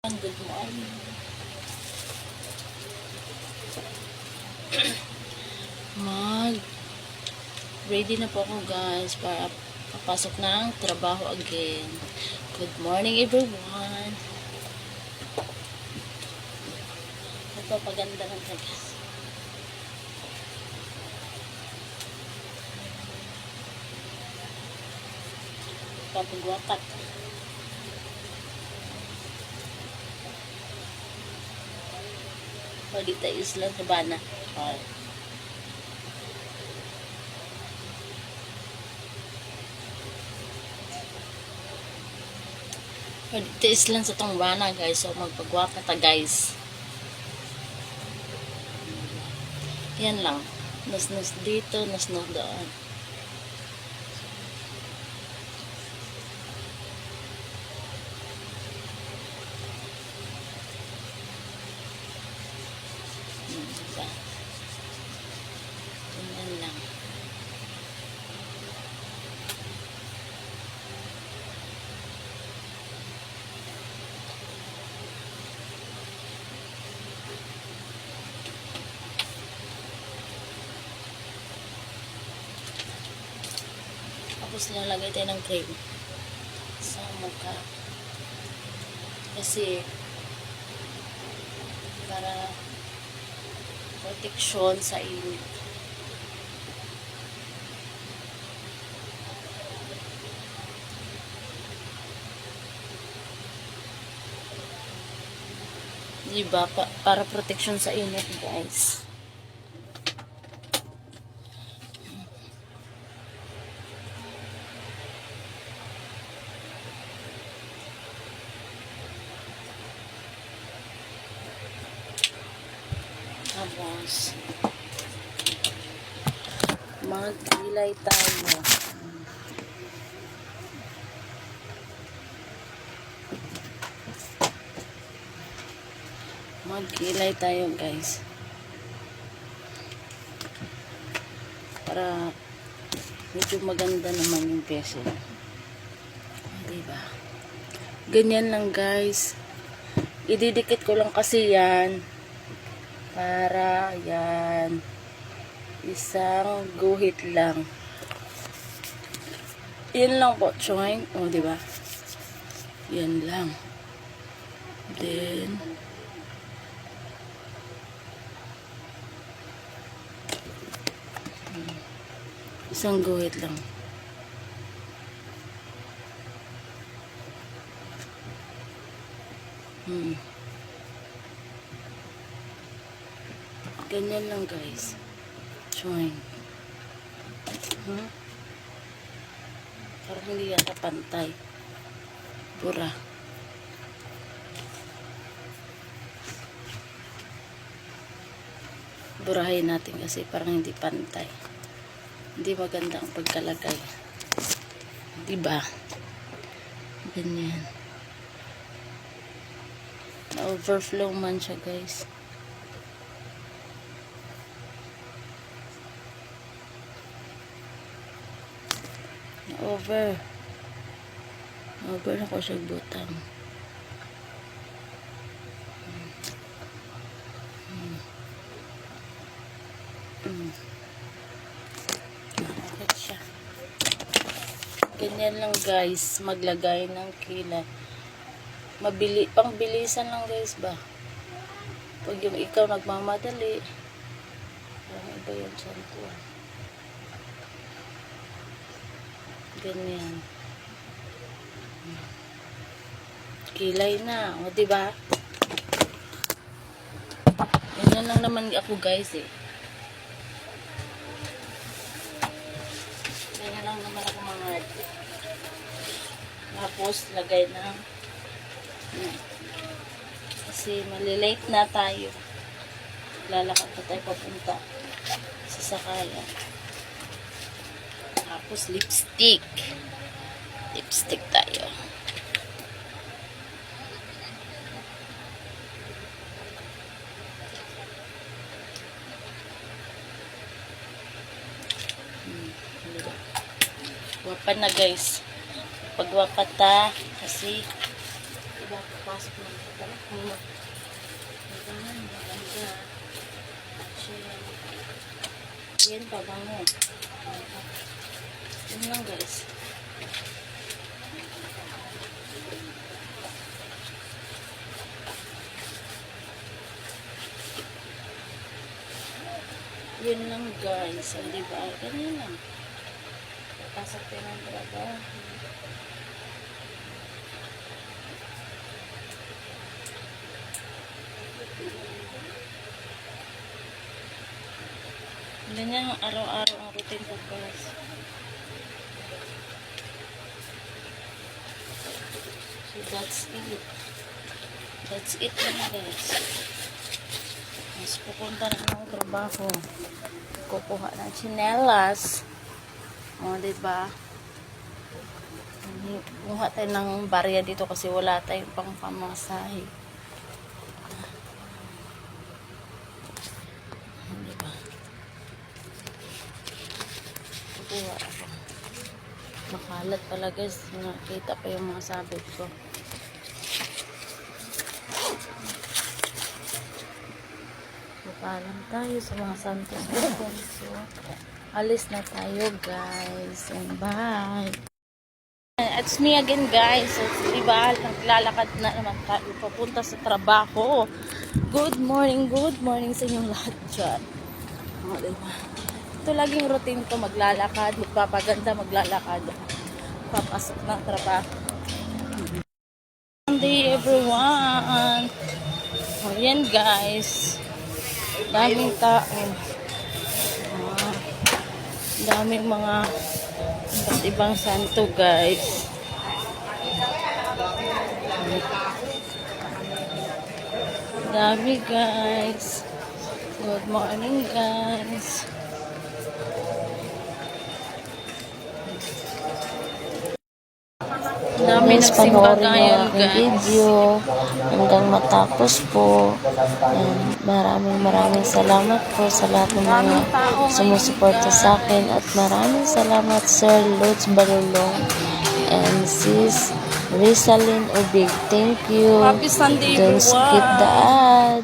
Good morning. Ready na po ako guys para papasok ng trabaho again. Good morning everyone. Ito paganda ng guys. Papagwapat. Pagita Isla Sabana. Oh. Pagita Isla sa Tungbana guys. So magpagwapa ta guys. Yan lang. Nas dito, nas doon. Diba? Yan lang. Tapos lalagay tayo ng cream sa mukha. Kasi para protection sa init. Diba? Para protection sa init guys. Tapos magkilay tayo. Magkilay tayo guys. Para medyo maganda naman yung peso. Diba? Ganyan lang guys. Ididikit ko lang kasi yan. Para yan. Isang guhit lang. Yan lang po, choing. O, diba? Yan lang. Then, isang guhit lang. Ganyan lang guys. Choing. Parang hindi yata pantay. Pura. Burahin natin kasi parang hindi pantay. Hindi maganda ang pagkalagay. Diba? Ganyan. Na-overflow man siya guys. Over na ko siya butang. Nakakit siya. Ganyan lang guys, maglagay ng kilay. Pangbilisan lang guys ba? Pag yung ikaw nagmamadali, parang iba yung santuan. Ganyan. Kilay na. O, diba? Ganyan lang naman ako guys eh. Ganyan lang naman ako mga tapos lagay na. Kasi malilate na tayo. Lalakad pa tayo papunta sa sakayan. Tapos lipstick tayo. Wapan na guys. Pagwapat ta kasi iba papasok na Maganda. Yan, pabango. Yun lang guys. Yun lang guys. So, diba? Ganyan lang. Papasok tayo ng trabaho. Ganyan ang araw-araw ang routine ko guys. So that's it. That's it lang guys. Mas pupunta na ng trabaho. Kukuha ng tsinelas. O, diba? Kuha tayo ng barya dito kasi wala tayong pang pamasahe. Diba? Kukuha ako. Makalat pala guys. Nakita pa yung mga sabit ko. Paalam tayo sa mga Santos Bukong. So, alis na tayo guys. And bye. It's me again guys. So, diba, naglalakad na naman tayo papunta sa trabaho. Good morning sa inyong lahat dyan. O, diba? Ito laging routine ko, maglalakad, magpapaganda, maglalakad. Papasok ng trabaho. Good day everyone. O, yan guys. Daming tao. Daming mga iba't ibang santo guys. Dami guys. Good morning guys. Dami nagsimba ngayon guys. Video hanggang matapos po. And maraming salamat po sa lahat ng mga sumusuporta sa akin at maraming salamat Sir Lods Balulong and Sis Rizalyn Ubig. Thank you. Happy Sunday Don't skip the everyone. ad.